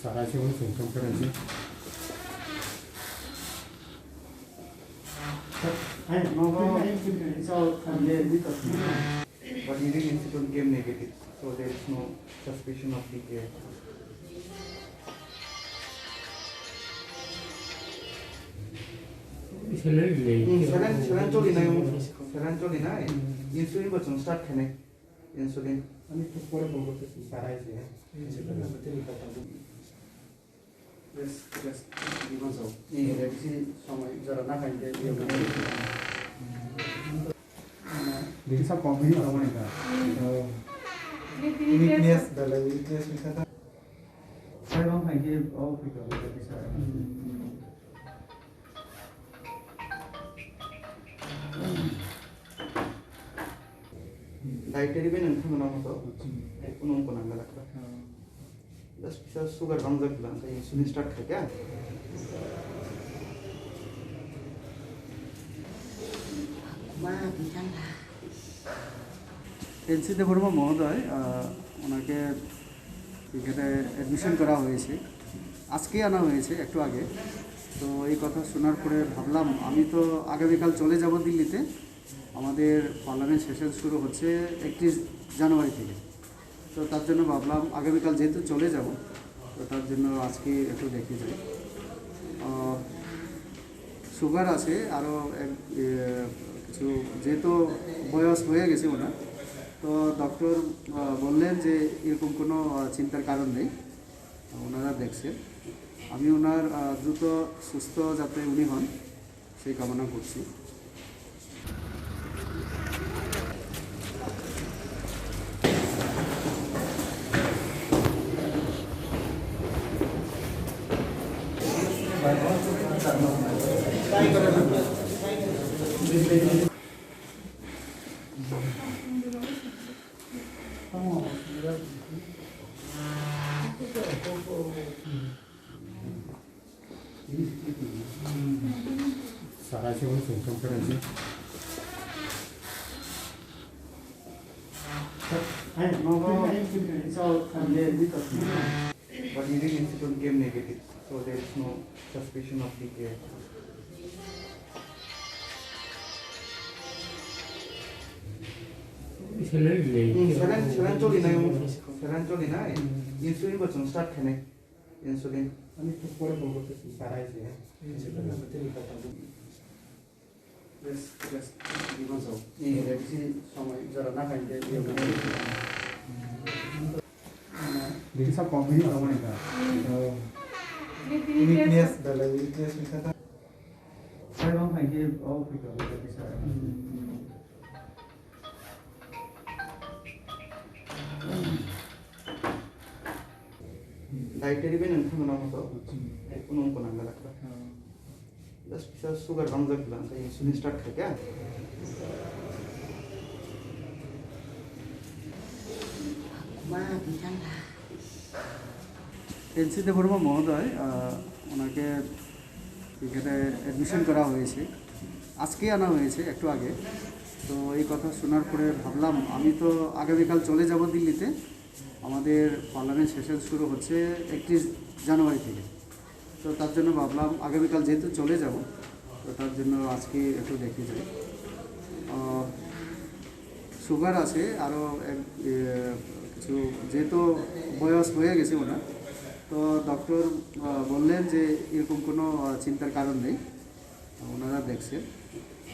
Sarà un conferenza. It's all with us. But Leading Institute came negative, so there is no suspicion of PKI. Serantolina, insulin ko chung start kene insulin. Ani to pore bogo to sarai se. Yes, even so. ये किसी समय जरा ना खाएंगे ये देखिए सब combination होने का weakness डाला weakness लिखा था सारे हम खाएंगे और फिर कभी सारे डाइटरी भी नहीं था मना तो उन्होंने को ना लगा बस पिसा सुगर कम जब लांगा इंसुलिन स्टार्ट है क्या এনসিতে বর্মা মহোদয় ওনাকে এখানে অ্যাডমিশন করা হয়েছে আজকেই আনা হয়েছে একটু আগে তো এই কথা শোনার পরে ভাবলাম আমি তো আগামীকাল চলে যাব দিল্লিতে আমাদের পার্লামেন্ট সেশন শুরু হচ্ছে 31 জানুয়ারি থেকে তো তার জন্য ভাবলাম আগামীকাল যেহেতু চলে যাব তো তার জন্য আজকে একটু দেখে যাই সুগার আছে আরও কিছু যেহেতু বয়স হয়ে গেছে ওনার তো ডক্টর বললেন যে এরকম কোনো চিন্তার কারণ নেই ওনারা দেখছেন আমি ওনার দ্রুত সুস্থ যাতে উনি হন সেই কামনা করছি Sarà un conferenza. It's all with us. But Leading Institute came negative, so there is no suspicion of PKI. Serantolina, insulin ko chung start kene insulin. Ani to pore bogo to sarai se. Yes, even so. ये किसी समय जरा ना खाएंगे ये देखिए सब combination होने का weakness डाला weakness लिखा था सारे हम खाएंगे और फिर कभी सारे डाइटरी भी नहीं था मना तो उन्होंने को ना लगा बस पिसा सुगर कम जब लांगा इंसुलिन स्टार्ट है क्या এনসিতে বর্মা মহোদয় ওনাকে এখানে অ্যাডমিশন করা হয়েছে আজকেই আনা হয়েছে একটু আগে তো এই কথা শোনার পরে ভাবলাম আমি তো আগামীকাল চলে যাব দিল্লিতে আমাদের পার্লামেন্ট সেশন শুরু হচ্ছে 31 জানুয়ারি থেকে তো তার জন্য ভাবলাম আগামীকাল যেহেতু চলে যাব তো তার জন্য আজকে একটু দেখে যাই সুগার আছে আরও কিছু যেহেতু বয়স হয়ে গেছে ওনার তো ডক্টর বললেন যে এরকম কোনো চিন্তার কারণ নেই ওনারা দেখছেন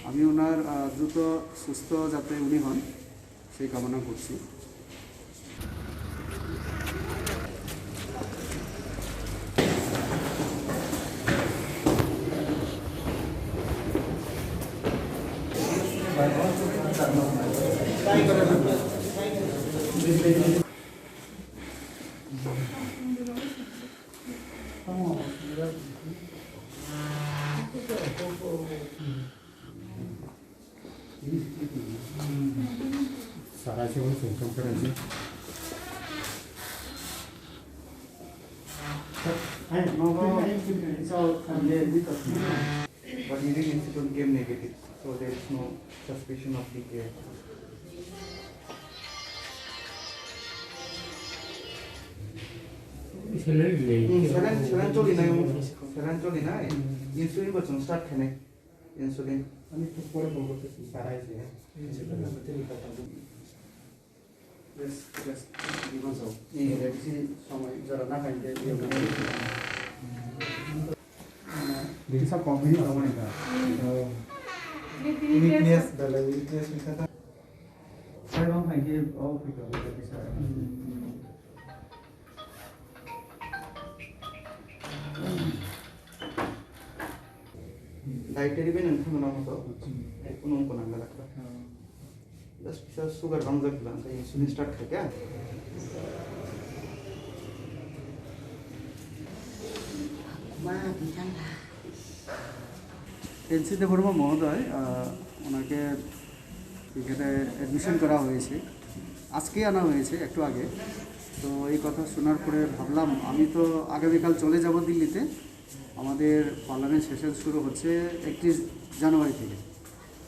আমি ওনার দ্রুত সুস্থ যাতে উনি হন সেই কামনা করছি Sarà un conferenza. It's all But urine institute came negative, so there is no suspicion of DKA. Saline choli na yung saline choli na insulin ba chung start khane insulin আমি একটু পরে ফোন করতেছি sir আইছে বেশি সময় যারা না খাইতে দেখি সব কমপ্লিট হবে না এটা উইকনেস দলে উইকনেস মিশাতা সাইবাং খাইতে ও ফিট হবে bisa dietary ben nthang na mo to unong ko nang lakra just bisa sugar bang jak lan tai insulin start khake NC Debbarma মহোদয় ওনাকে এখানে অ্যাডমিশন করা হয়েছে আজকে আনা হয়েছে একটু আগে তো এই কথা শোনার পরে ভাবলাম আমি তো আগামীকাল চলে যাব দিল্লিতে আমাদের পার্লামেন্ট সেশন শুরু হচ্ছে 31 জানুয়ারি থেকে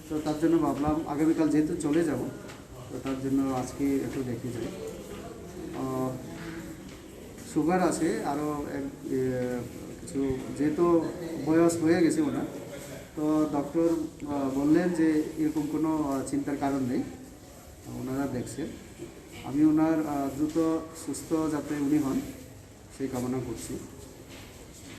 তো তার জন্য ভাবলাম আগামীকাল যেহেতু চলে যাব তো তার জন্য আজকে একটু দেখে যাই সুগার আছে আরও কিছু যেহেতু বয়স হয়ে গেছে ওনার তো ডক্টর বললেন যে এরকম কোনো চিন্তার কারণ নেই ওনারা দেখছেন আমি ওনার দ্রুত সুস্থ যাতে উনি হন সেই কামনা করছি